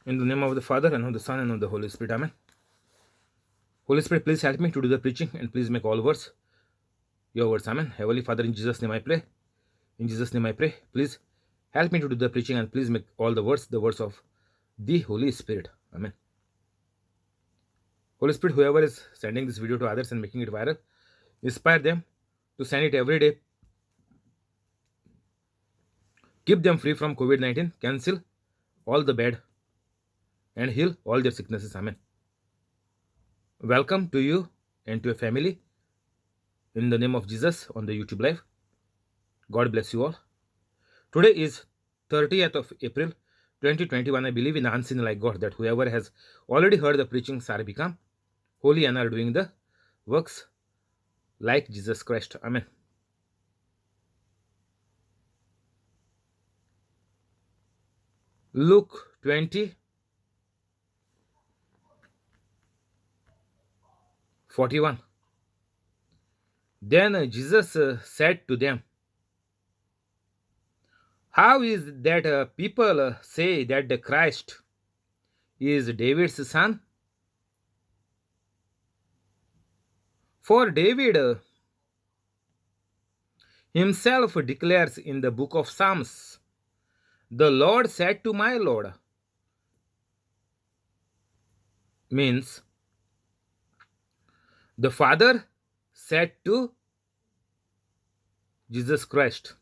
In the name of the Father, and of the Son, and of the Holy Spirit. Amen. Holy Spirit, please help me to do the preaching, and please make all words your words. Amen. Heavenly Father, in Jesus' name I pray. In Jesus' name I pray. Please help me to do the preaching, and please make all the words of the Holy Spirit. Amen. Holy Spirit, whoever is sending this video to others and making it viral, inspire them to send it every day. Keep them free from COVID-19. Cancel all the bad and heal all their sicknesses. Amen. Welcome to you and to your family in the name of Jesus on the YouTube live. God bless you all. Today is 30th of April 2021. I believe in unseen like God, that whoever has already heard the preaching shall become holy and are doing the works like Jesus Christ. Amen. Luke 20:41. Then Jesus said to them, how is that people say that the Christ is David's son? For David himself declares in the book of Psalms, the Lord said to my Lord, means the Father said to Jesus Christ,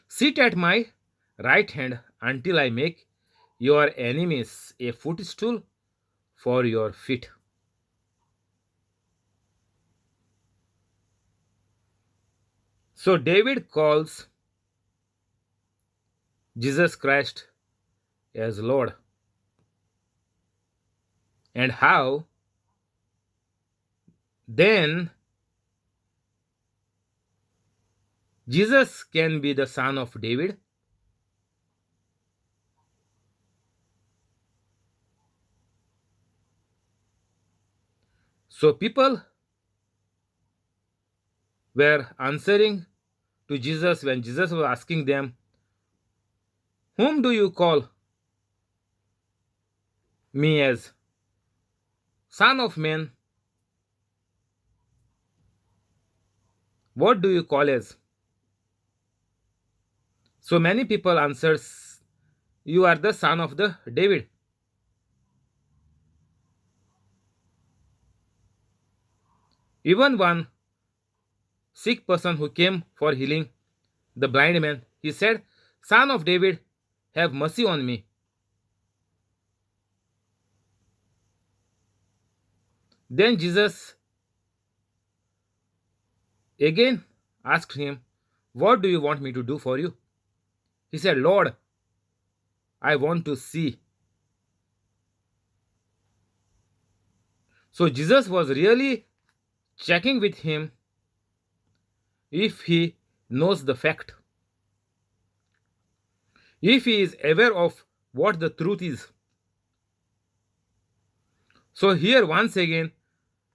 sit at my right hand until I make your enemies a footstool for your feet. So David calls Jesus Christ as Lord. And how then Jesus can be the son of David? So people were answering to Jesus when Jesus was asking them, whom do you call me as? Son of man? What do you call as? So many people answers, you are the son of the David. Even one sick person who came for healing, the blind man, he said, son of David, have mercy on me. Then Jesus again asked him, what do you want me to do for you? He said, Lord, I want to see. So Jesus was really checking with him if he knows the fact, if he is aware of what the truth is. So here once again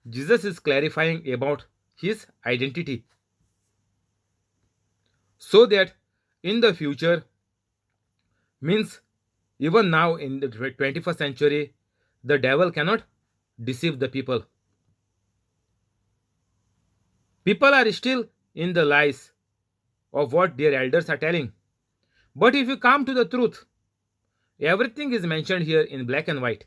Jesus is clarifying about his identity, so that in the future, means even now in the 21st century, the devil cannot deceive the people. People are still in the lies of what their elders are telling. But if you come to the truth, everything is mentioned here in black and white.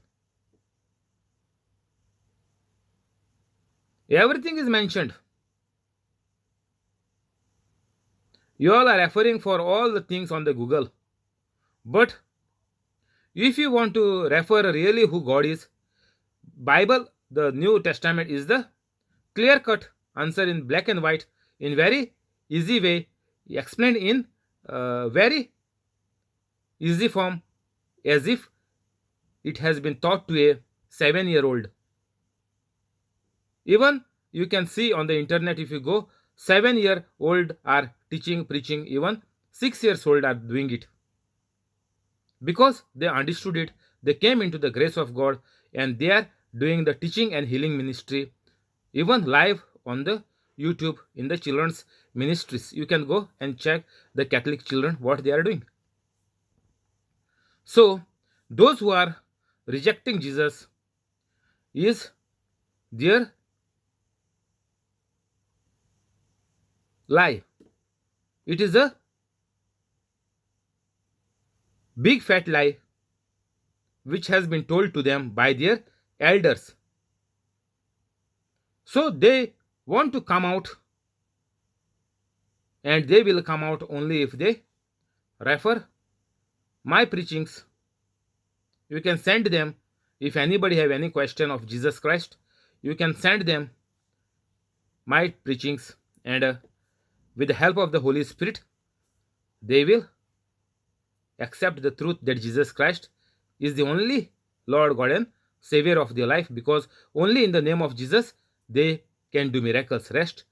Everything is mentioned. You all are referring for all the things on the Google. But if you want to refer really who God is, Bible, the New Testament is the clear-cut answer in black and white, in very easy way, explained in very easy form, as if it has been taught to a 7-year-old. Even you can see on the internet, if you go, 7-year-old are teaching, preaching, even 6 years old are doing it. Because they understood it, they came into the grace of God, and they are doing the teaching and healing ministry, even live on the YouTube in the children's ministries. You can go and check the Catholic children what they are doing. So Those who are rejecting Jesus is their lie. It is a big fat lie which has been told to them by their elders. So they want to come out, and they will come out only if they refer my preachings. You can send them, if anybody have any question of Jesus Christ, you can send them my preachings, and with the help of the Holy Spirit, they will accept the truth that Jesus Christ is the only Lord God and Savior of their life, because only in the name of Jesus they can do miracles. Rest,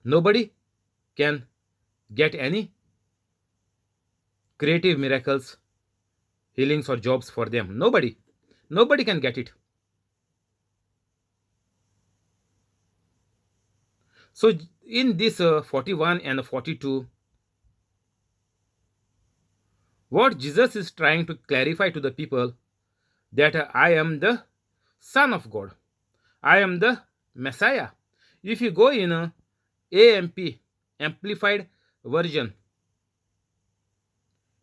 nobody can get any creative miracles, healings, or jobs for them. Nobody can get it. So in this 41 and 42, what Jesus is trying to clarify to the people, that I am the Son of God, I am the Messiah. If you go in AMP, amplified version,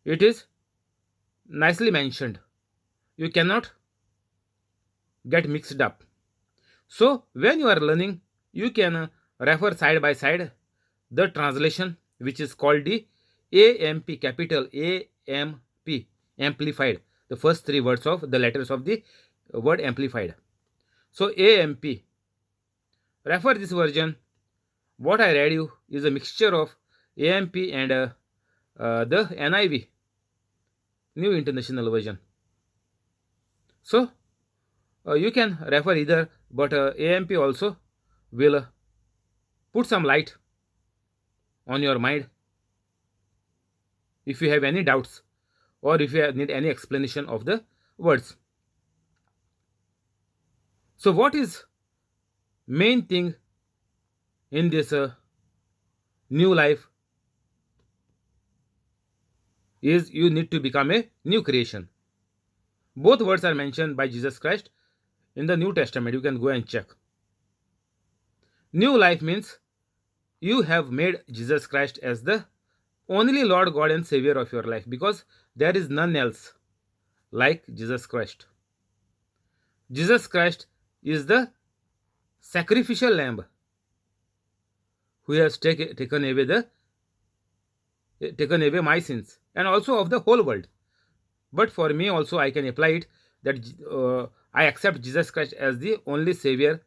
it is nicely mentioned. You cannot get mixed up. So when you are learning, you can refer side by side the translation which is called the AMP, capital AMP, amplified, the first three words of the letters of the word amplified. So AMP, refer this version. What I read you is a mixture of AMP and the NIV, New International Version. So you can refer either, but AMP also will put some light on your mind if you have any doubts, or if you need any explanation of the words. So what is main thing in this new life is you need to become a new creation. Both words are mentioned by Jesus Christ in the New Testament. You can go and check. New life means you have made Jesus Christ as the only Lord God and Savior of your life, because there is none else like Jesus Christ. Jesus Christ is the sacrificial lamb who has taken away my sins, and also of the whole world. But for me also, I can apply it that I accept Jesus Christ as the only Savior,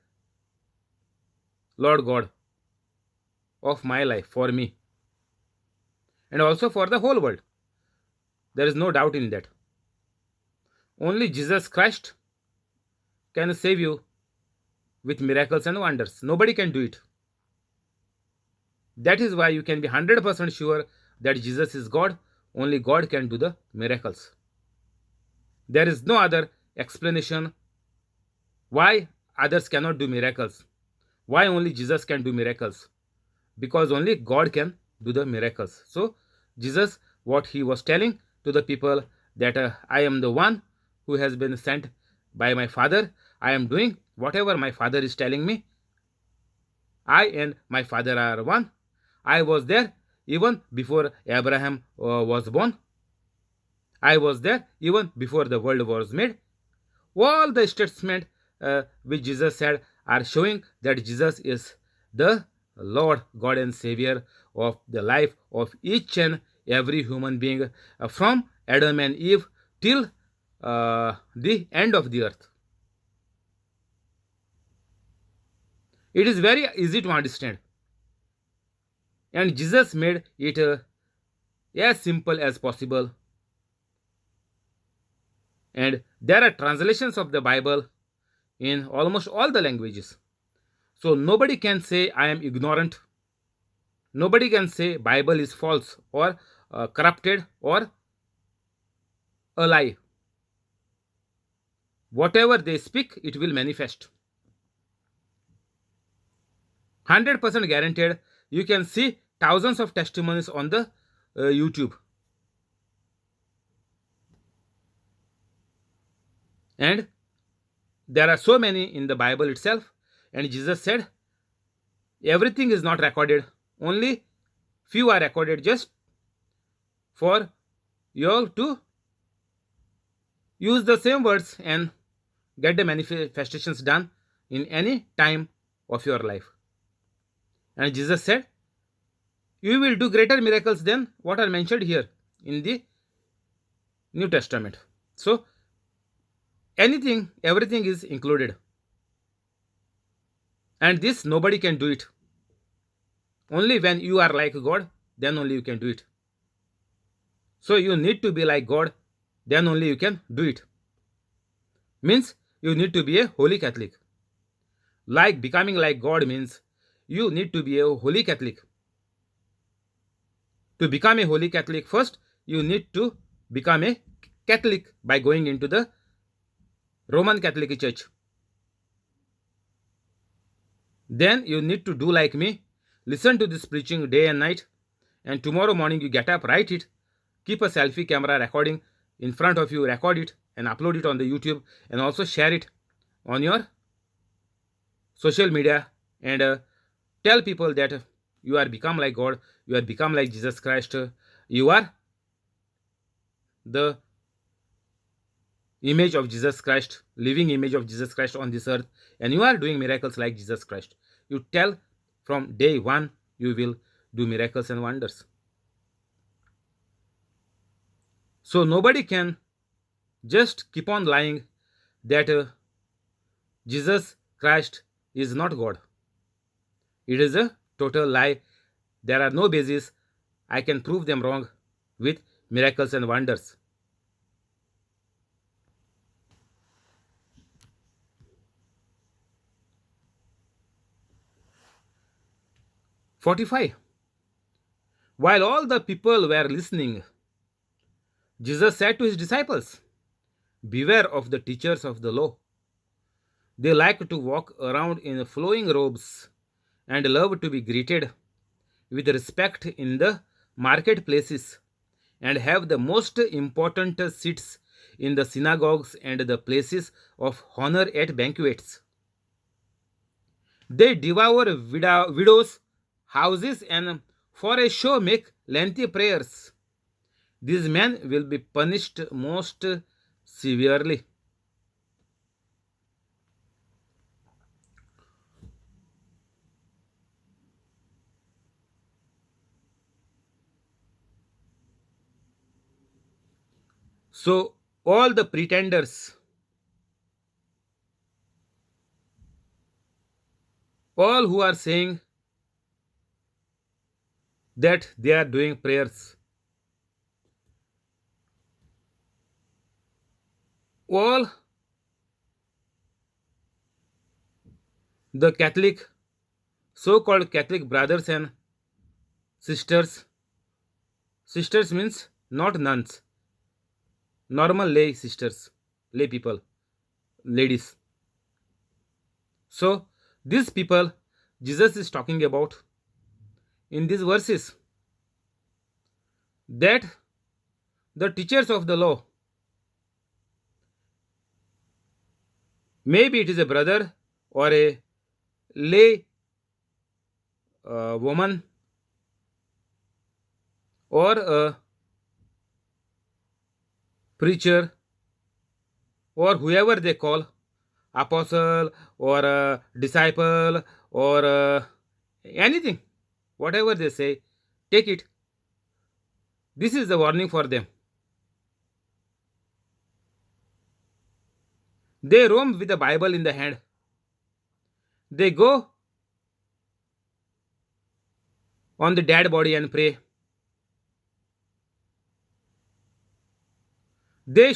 Lord God of my life, for me, and also for the whole world. There is no doubt in that. Only Jesus Christ can save you with miracles and wonders. Nobody can do it. That is why you can be 100% sure that Jesus is God. Only God can do the miracles. There is no other explanation why others cannot do miracles. Why only Jesus can do miracles? Because only God can do the miracles. So Jesus, what he was telling to the people, that I am the one who has been sent by my Father. I am doing whatever my Father is telling me. I and my Father are one. I was there even before Abraham was born. I was there even before the world was made. All the statements which Jesus said are showing that Jesus is the Lord God and Savior of the life of each and every human being, from Adam and Eve till the end of the earth. It is very easy to understand, and Jesus made it as simple as possible. And there are translations of the Bible in almost all the languages. So nobody can say I am ignorant. Nobody can say Bible is false or corrupted or a lie. Whatever they speak, it will manifest. 100% guaranteed. You can see thousands of testimonies on the YouTube. And there are so many in the Bible itself. And Jesus said, everything is not recorded. Only few are recorded just for you all to use the same words and get the manifestations done in any time of your life. And Jesus said, you will do greater miracles than what are mentioned here in the New Testament. So, everything is included. And this nobody can do it. Only when you are like God, then only you can do it. So, you need to be like God, then only you can do it. Means you need to be a holy Catholic. Like becoming like God means you need to be a holy Catholic. To become a holy Catholic, first you need to become a Catholic by going into the Roman Catholic Church. Then you need to do like me, listen to this preaching day and night, and tomorrow morning you get up, write it, keep a selfie camera recording in front of you, record it and upload it on the YouTube, and also share it on your social media, and tell people that you are become like God, you are become like Jesus Christ, you are the image of Jesus Christ, living image of Jesus Christ on this earth, and you are doing miracles like Jesus Christ. You tell from day one you will do miracles and wonders. So nobody can just keep on lying that Jesus Christ is not God. It is a total lie. There are no basis. I can prove them wrong with miracles and wonders. "45. While all the people were listening, Jesus said to his disciples, beware of the teachers of the law. They like to walk around in flowing robes and love to be greeted with respect in the marketplaces and have the most important seats in the synagogues and the places of honor at banquets. They devour widows' houses and for a show make lengthy prayers. These men will be punished most severely." So, all the pretenders, all who are saying that they are doing prayers, all the Catholic, so called Catholic brothers and sisters, sisters means not nuns, normal lay sisters, lay people, ladies. So, these people Jesus is talking about in these verses, that the teachers of the law, maybe it is a brother or a lay woman or a preacher or whoever they call, apostle or a disciple or anything, whatever they say, take it. This is the warning for them. They roam with the Bible in the hand. They go on the dead body and pray. They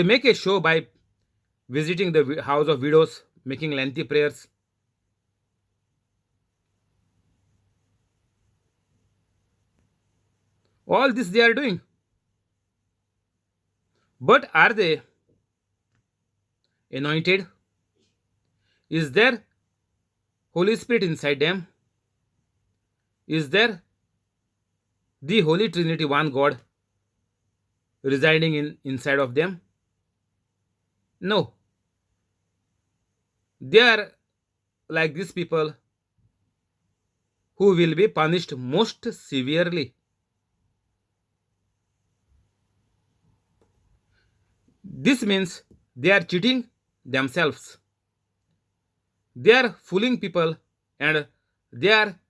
make a show by visiting the house of widows, making lengthy prayers. All this they are doing. But are they anointed? Is there Holy Spirit inside them? Is there the Holy Trinity, one God, residing inside of them? No, they are like these people who will be punished most severely. This means they are cheating themselves. They are fooling people and they are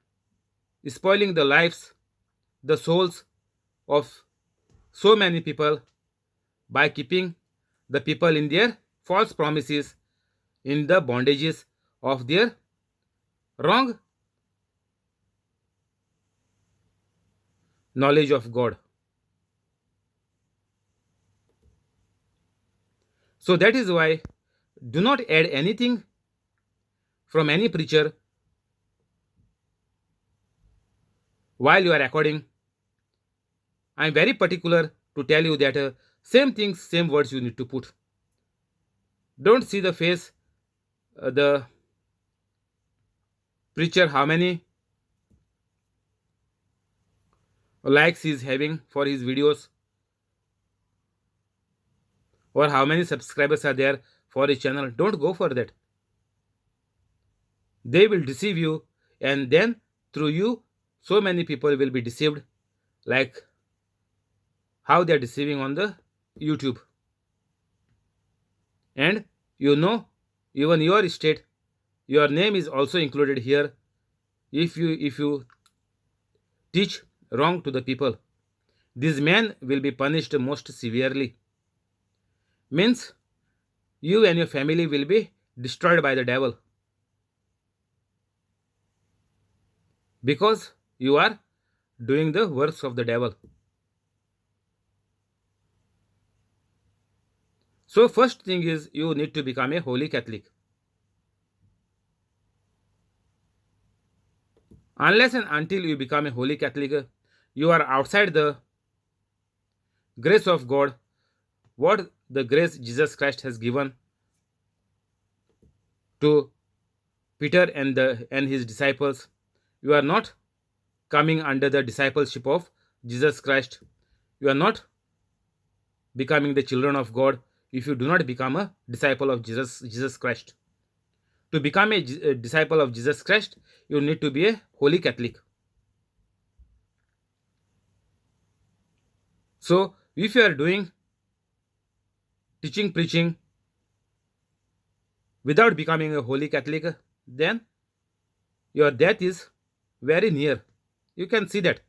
spoiling the lives, the souls of so many people by keeping the people in their false promises, in the bondages of their wrong knowledge of God. So that is why do not add anything from any preacher while you are recording. I am very particular to tell you that same things, same words you need to put. Don't see the face, the preacher, how many likes he is having for his videos, or how many subscribers are there for his channel. Don't go for that. They will deceive you, and then through you, so many people will be deceived, like how they are deceiving on the YouTube. And you know, even your state, your name is also included here. If you teach wrong to the people, these men will be punished most severely. Means you and your family will be destroyed by the devil because you are doing the works of the devil. So first thing is you need to become a holy Catholic. Unless and until you become a holy Catholic, you are outside the grace of God, what the grace Jesus Christ has given to Peter and his disciples. You are not coming under the discipleship of Jesus Christ. You are not becoming the children of God if you do not become a disciple of Jesus Christ. To become a disciple of Jesus Christ, you need to be a holy Catholic. So if you are doing teaching, preaching without becoming a holy Catholic, then your death is very near. You can see that.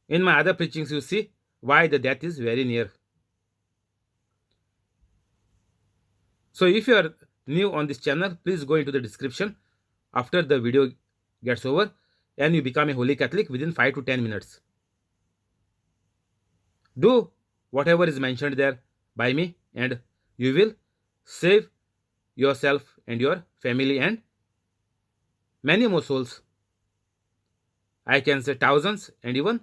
In my other preachings, you see why the death is very near. So if you are new on this channel, please go into the description after the video gets over and you become a holy Catholic within 5 to 10 minutes. Do whatever is mentioned there by me and you will save yourself and your family and many more souls. I can say thousands and even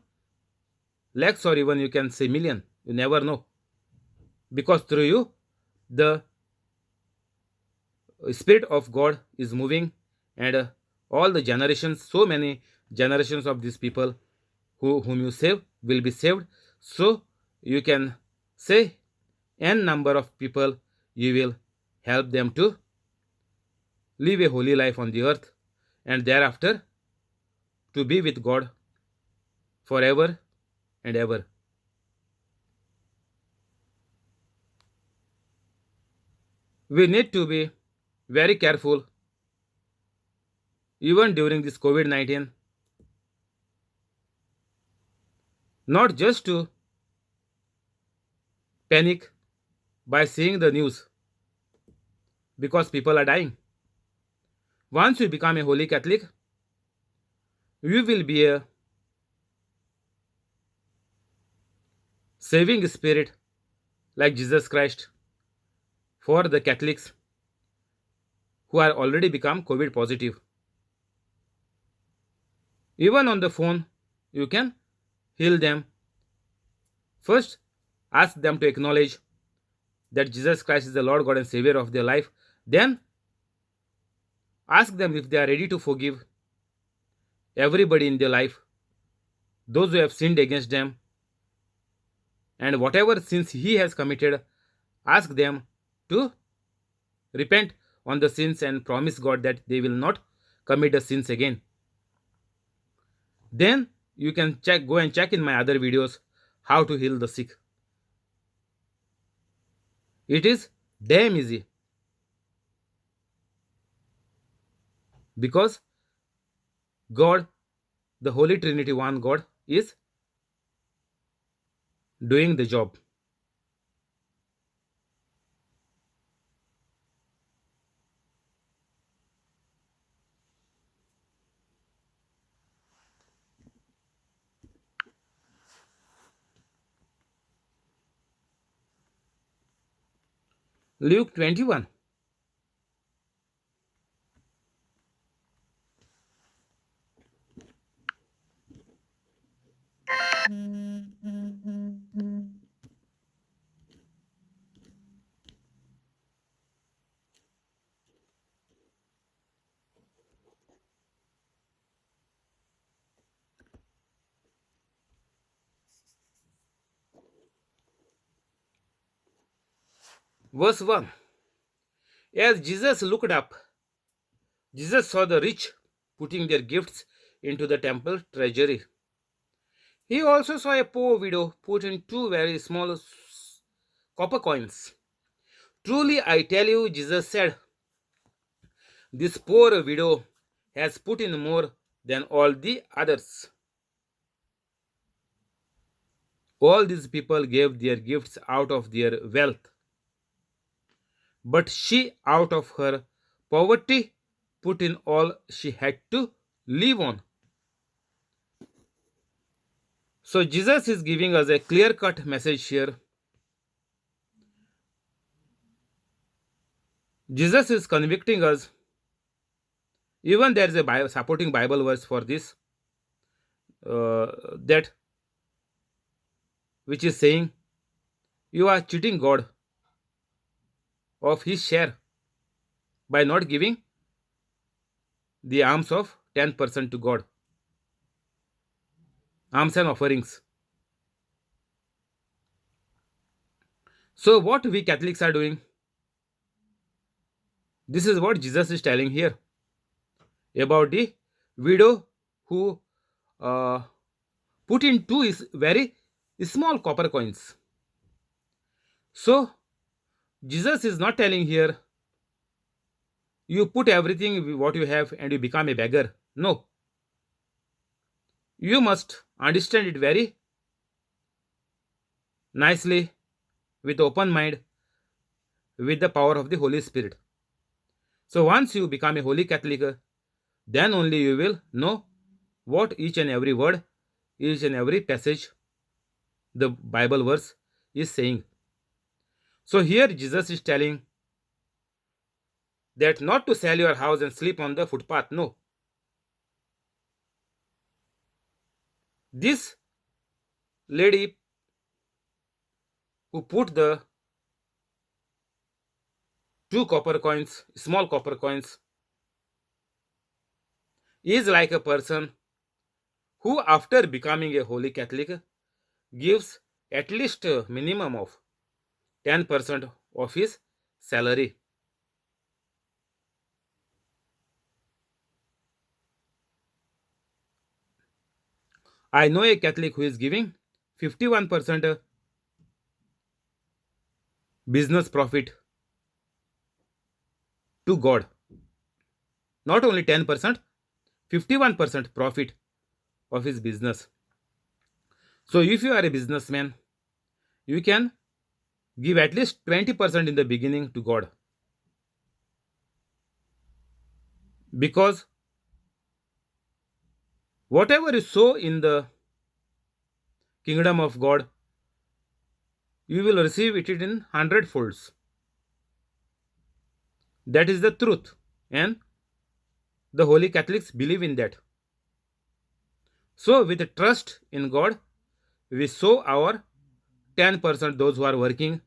lakhs, or even you can say million. You never know. Because through you, the Spirit of God is moving, and all the generations, so many generations of these people whom you save will be saved. So you can say n number of people you will help them to live a holy life on the earth and thereafter to be with God forever and ever. We need to be very careful even during this COVID-19, not just to panic by seeing the news because people are dying. Once you become a holy Catholic, you will be a saving spirit like Jesus Christ for the Catholics who are already become COVID positive. Even on the phone, you can heal them. First, ask them to acknowledge that Jesus Christ is the Lord God and Savior of their life. Then, ask them if they are ready to forgive everybody in their life, those who have sinned against them, and whatever sins he has committed, ask them to repent on the sins and promise God that they will not commit the sins again. Then you can go and check in my other videos how to heal the sick. It is damn easy because God, the Holy Trinity, one God, is doing the job. Luke 21. Verse 1. As Jesus looked up, Jesus saw the rich putting their gifts into the temple treasury. He also saw a poor widow put in two very small copper coins. Truly, I tell you, Jesus said, this poor widow has put in more than all the others. All these people gave their gifts out of their wealth, but she, out of her poverty, put in all she had to live on. So, Jesus is giving us a clear cut message here. Jesus is convicting us. Even there is a supporting Bible verse for this, that which is saying, you are cheating God of his share by not giving the alms of 10% to God. Alms and offerings. So what we Catholics are doing, this is what Jesus is telling here about the widow who put in two very small copper coins. So Jesus is not telling here, you put everything what you have and you become a beggar. No. You must understand it very nicely, with open mind, with the power of the Holy Spirit. So once you become a holy Catholic, then only you will know what each and every word, each and every passage, the Bible verse is saying. So here Jesus is telling that not to sell your house and sleep on the footpath. No. This lady who put the two copper coins, small copper coins, is like a person who, after becoming a holy Catholic, gives at least a minimum of 10% of his salary. I know a Catholic who is giving 51% business profit to God. Not only 10%, 51% profit of his business. So if you are a businessman, you can give at least 20% in the beginning to God. Because whatever you sow in the kingdom of God, you will receive it in 100-folds. That is the truth. And the Holy Catholics believe in that. So with trust in God, we sow our 10%, those who are working,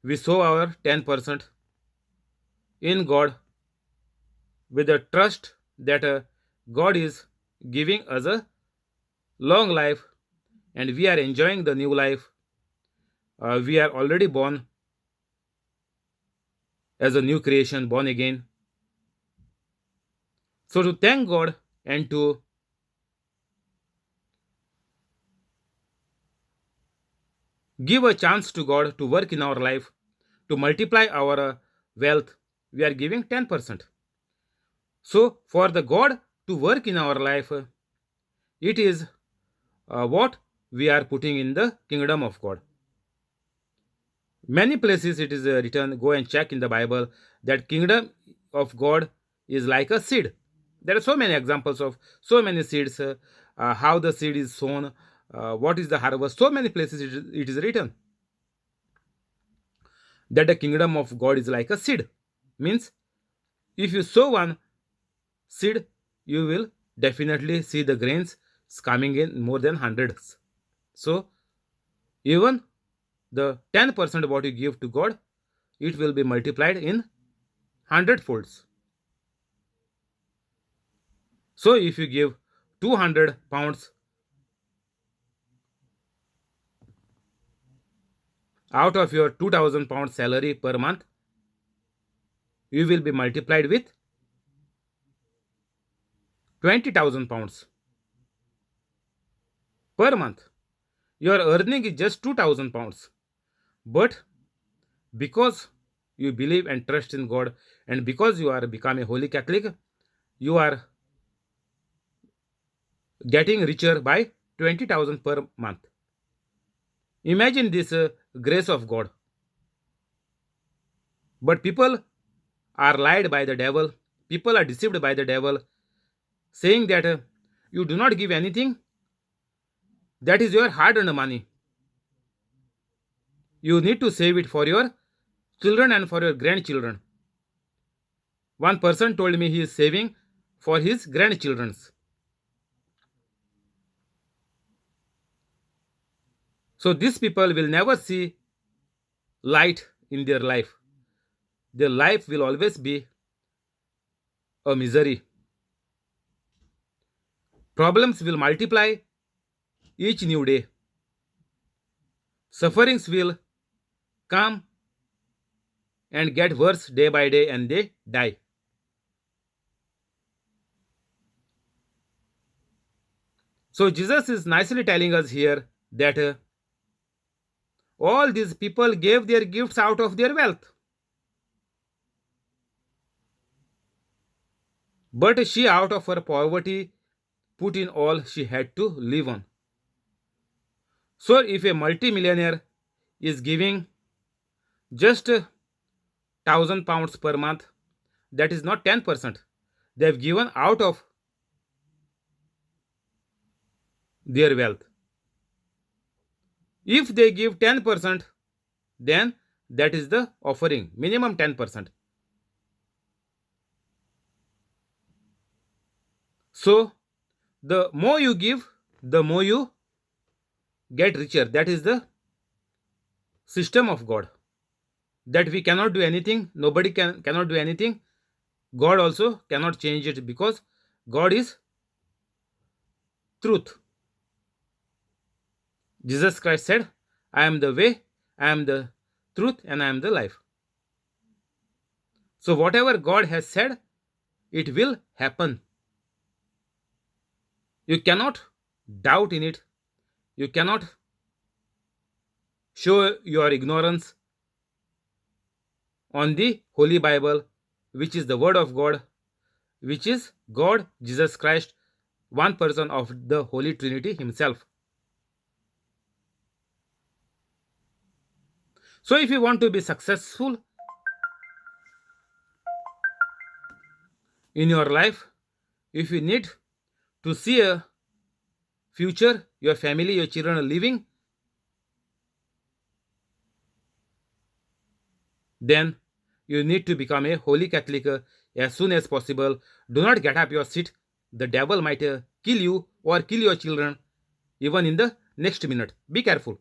we sow our 10% in God with the trust that God is giving us a long life and we are enjoying the new life we are already born as a new creation, born again. So to thank God and to give a chance to God to work in our life, to multiply our wealth, we are giving 10%. So for the God to work in our life, it is what we are putting in the kingdom of God. Many places it is written, go and check in the Bible, that kingdom of God is like a seed. There are so many examples of so many seeds, how the seed is sown, what is the harvest. So many places it is written that the kingdom of God is like a seed. Means if you sow one seed, you will definitely see the grains coming in more than hundreds. So even the 10% what you give to God, it will be multiplied in 100 folds. So if you give 200 pounds out of your 2000 pound salary per month, you will be multiplied with 20,000 pounds per month. Your earning is just 2000 pounds. But because you believe and trust in God, and because you are become a holy Catholic, you are getting richer by 20,000 per month. Imagine this grace of God. But people are lied by the devil. People are deceived by the devil, saying that you do not give anything, that is your hard earned money. You need to save it for your children and for your grandchildren. One person told me he is saving for his grandchildren's. So these people will never see light in their life. Their life will always be a misery. Problems will multiply each new day. Sufferings will come and get worse day by day, and they die. So Jesus is nicely telling us here that all these people gave their gifts out of their wealth. But she, out of her poverty, put in all she had to live on. So if a multimillionaire is giving just 1,000 pounds per month, that is not 10%. They have given out of their wealth. If they give 10%, then that is the offering, minimum 10%. So the more you give, the more you get richer. That is the system of God. That we cannot do anything, nobody cannot do anything. God also cannot change it, because God is truth. Jesus Christ said, I am the way, I am the truth, and I am the life. So whatever God has said, it will happen. You cannot doubt in it. You cannot show your ignorance on the Holy Bible, which is the Word of God, which is God, Jesus Christ, one person of the Holy Trinity Himself. So if you want to be successful in your life, if you need to see a future, your family, your children are living, then you need to become a holy Catholic as soon as possible. Do not get up your seat. The devil might kill you or kill your children even in the next minute. Be careful.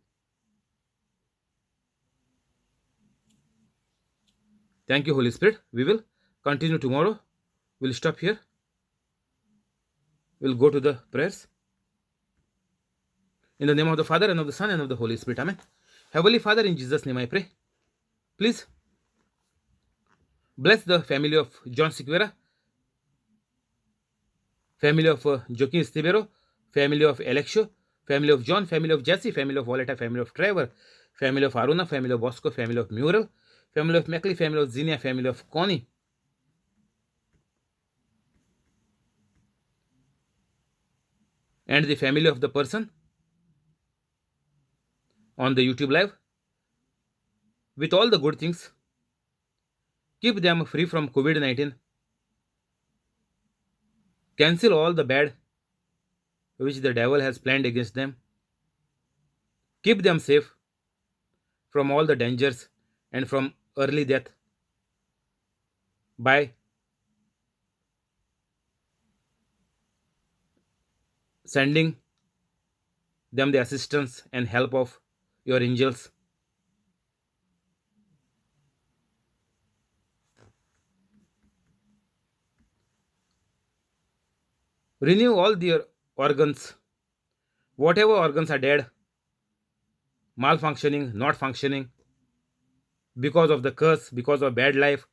Thank you, Holy Spirit. We will continue tomorrow. We'll stop here. We'll go to the prayers. In the name of the Father, and of the Son, and of the Holy Spirit. Amen. Heavenly Father, in Jesus' name I pray. Please bless the family of John Sequeira, family of Joaquin Estevero, family of Alexio, family of John, family of Jesse, family of Voleta, family of Trevor, family of Aruna, family of Bosco, family of Mural, family of Mackley, family of Zinnia, family of Connie, and the family of the person on the YouTube live with all the good things. Keep them free from COVID 19. Cancel all the bad which the devil has planned against them. Keep them safe from all the dangers and from early death by sending them the assistance and help of your angels. Renew all their organs, whatever organs are dead, malfunctioning, not functioning because of the curse, because of bad life,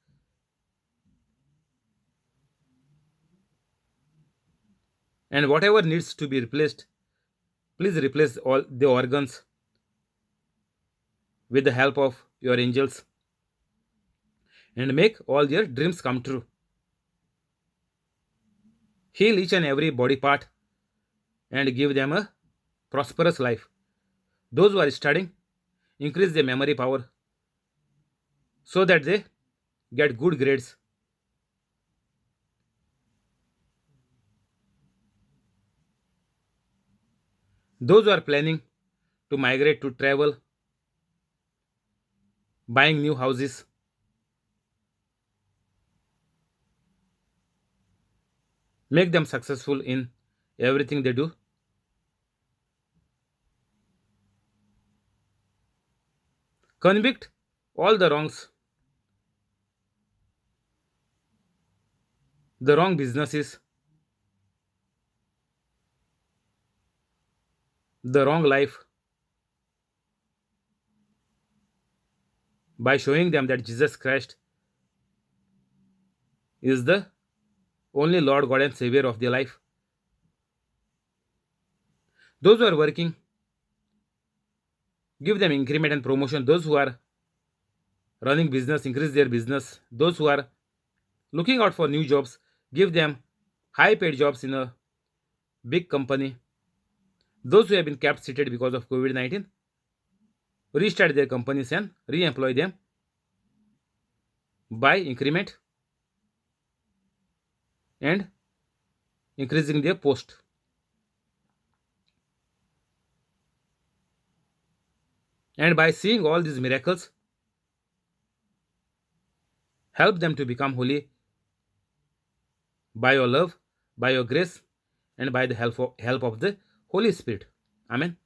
and whatever needs to be replaced, please replace all the organs with the help of your angels and make all their dreams come true. Heal each and every body part and give them a prosperous life. Those who are studying, increase their memory power so that they get good grades. Those who are planning to migrate to travel, buying new houses, make them successful in everything they do. Convict all the wrongs, the wrong businesses, the wrong life by showing them that Jesus Christ is the only Lord God and Savior of their life. Those who are working, give them increment and promotion. Those who are running business, increase their business. Those who are looking out for new jobs, give them high paid jobs in a big company. Those who have been kept seated because of COVID 19, restart their companies and re employ them by increment and increasing their post. And by seeing all these miracles, help them to become holy by your love, by your grace, and by the help of the Holy Spirit. Amen.